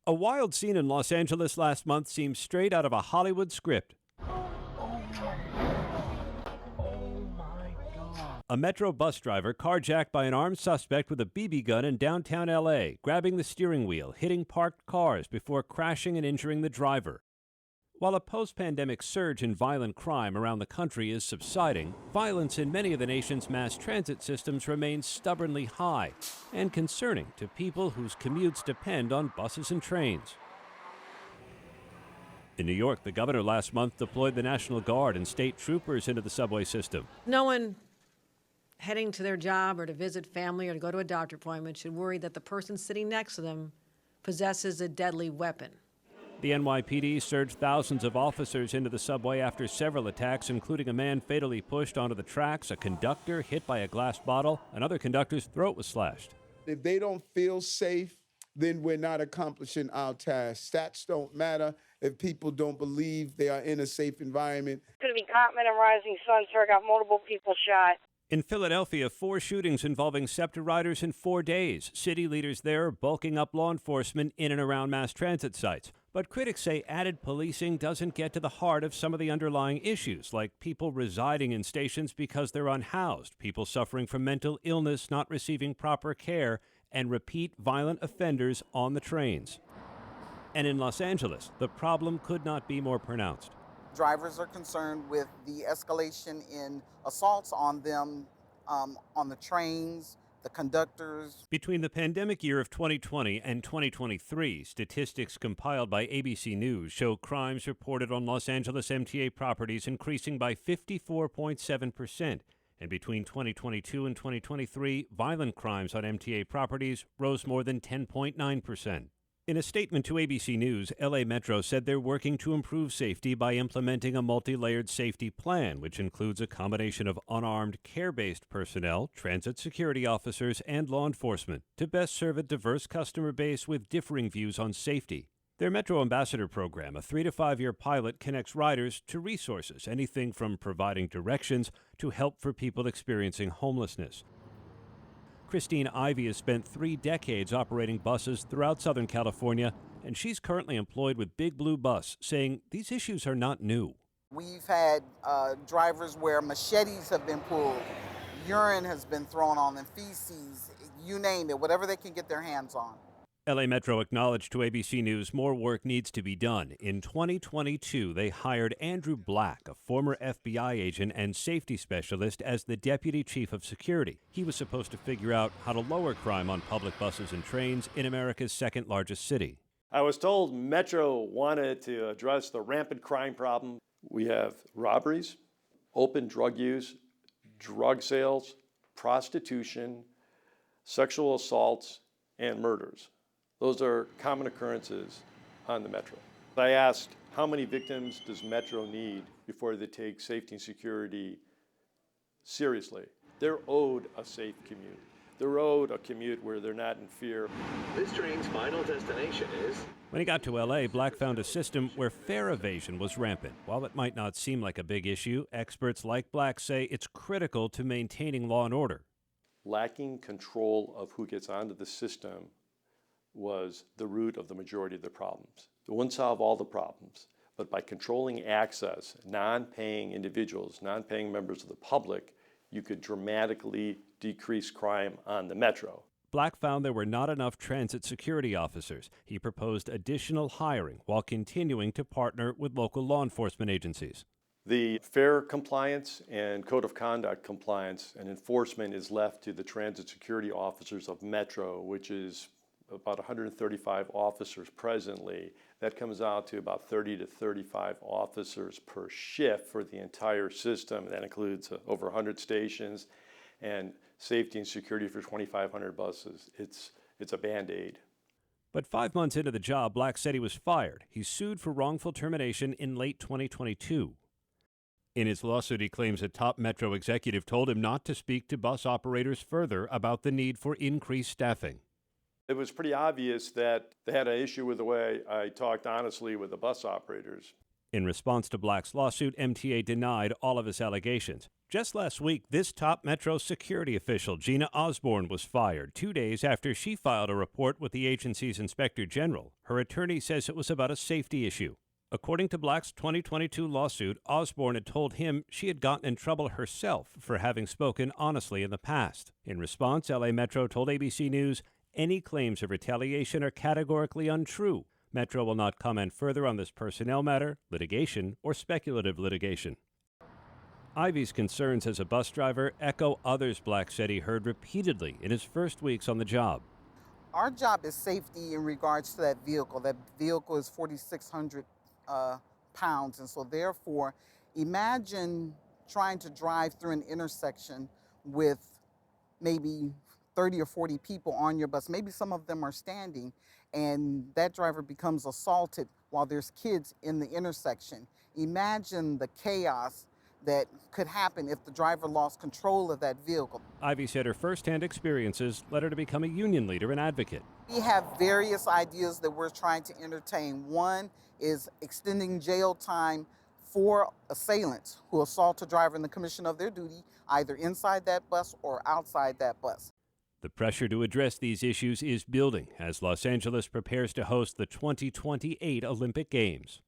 A wild scene in Los Angeles last month seems straight out of a Hollywood script. A Metro bus driver carjacked by an armed suspect with a BB gun in downtown L.A., grabbing the steering wheel, hitting parked cars before crashing and injuring the driver. While a post-pandemic surge in violent crime around the country is subsiding, violence in many of the nation's mass transit systems remains stubbornly high and concerning to people whose commutes depend on buses and trains. In New York, the governor last month deployed the National Guard and state troopers into the subway system. No one heading to their job or to visit family or to go to a doctor appointment should worry that the person sitting next to them possesses a deadly weapon. The NYPD surged thousands of officers into the subway after several attacks, including a man fatally pushed onto the tracks, a conductor hit by a glass bottle, another conductor's throat was slashed. If they don't feel safe, then we're not accomplishing our task. Stats don't matter if people don't believe they are in a safe environment. Could be Cottman and Rising Sun, sir. Got multiple people shot. In Philadelphia, 4 shootings involving SEPTA riders in 4 days. City leaders there are bulking up law enforcement in and around mass transit sites. But critics say added policing doesn't get to the heart of some of the underlying issues, like people residing in stations because they're unhoused, people suffering from mental illness not receiving proper care, and repeat violent offenders on the trains. And in Los Angeles, the problem could not be more pronounced. Drivers are concerned with the escalation in assaults on them on the trains, the conductors. Between the pandemic year of 2020 and 2023, statistics compiled by ABC News show crimes reported on Los Angeles MTA properties increasing by 54.7%. And between 2022 and 2023, violent crimes on MTA properties rose more than 10.9%. In a statement to ABC News, LA Metro said they're working to improve safety by implementing a multi-layered safety plan, which includes a combination of unarmed, care-based personnel, transit security officers, and law enforcement to best serve a diverse customer base with differing views on safety. Their Metro Ambassador program, a 3 to 5 year pilot, connects riders to resources, anything from providing directions to help for people experiencing homelessness. Christine Ivey has spent 3 decades operating buses throughout Southern California, and she's currently employed with Big Blue Bus, saying these issues are not new. We've had drivers where machetes have been pulled, urine has been thrown on them, feces, you name it, whatever they can get their hands on. LA Metro acknowledged to ABC News more work needs to be done. In 2022, they hired Andrew Black, a former FBI agent and safety specialist, as the deputy chief of security. He was supposed to figure out how to lower crime on public buses and trains in America's second largest city. I was told Metro wanted to address the rampant crime problem. We have robberies, open drug use, drug sales, prostitution, sexual assaults, and murders. Those are common occurrences on the Metro. I asked, how many victims does Metro need before they take safety and security seriously? They're owed a safe commute. They're owed a commute where they're not in fear. This train's final destination is... When he got to L.A., Black found a system where fare evasion was rampant. While it might not seem like a big issue, experts like Black say it's critical to maintaining law and order. Lacking control of who gets onto the system was the root of the majority of the problems. It wouldn't solve all the problems, but by controlling access, non-paying individuals, non-paying members of the public, you could dramatically decrease crime on the Metro. Black found there were not enough transit security officers. He proposed additional hiring while continuing to partner with local law enforcement agencies. The fare compliance and code of conduct compliance and enforcement is left to the transit security officers of Metro, which is about 135 officers presently. That comes out to about 30 to 35 officers per shift for the entire system. That includes over 100 stations and safety and security for 2,500 buses. It's a Band-Aid. But 5 months into the job, Black said he was fired. He sued for wrongful termination in late 2022. In his lawsuit, he claims a top Metro executive told him not to speak to bus operators further about the need for increased staffing. It was pretty obvious that they had an issue with the way I talked honestly with the bus operators. In response to Black's lawsuit, MTA denied all of his allegations. Just last week, this top Metro security official, Gina Osborne, was fired 2 days after she filed a report with the agency's inspector general. Her attorney says it was about a safety issue. According to Black's 2022 lawsuit, Osborne had told him she had gotten in trouble herself for having spoken honestly in the past. In response, LA Metro told ABC News any claims of retaliation are categorically untrue. Metro will not comment further on this personnel matter, litigation, or speculative litigation. Ivy's concerns as a bus driver echo others Black said he heard repeatedly in his first weeks on the job. Our job is safety in regards to that vehicle. That vehicle is 4,600 pounds, and so therefore, imagine trying to drive through an intersection with maybe 30 or 40 people on your bus. Maybe some of them are standing, and that driver becomes assaulted while there's kids in the intersection. Imagine the chaos that could happen if the driver lost control of that vehicle. Ivy said her firsthand experiences led her to become a union leader and advocate. We have various ideas that we're trying to entertain. One is extending jail time for assailants who assault a driver in the commission of their duty, either inside that bus or outside that bus. The pressure to address these issues is building as Los Angeles prepares to host the 2028 Olympic Games.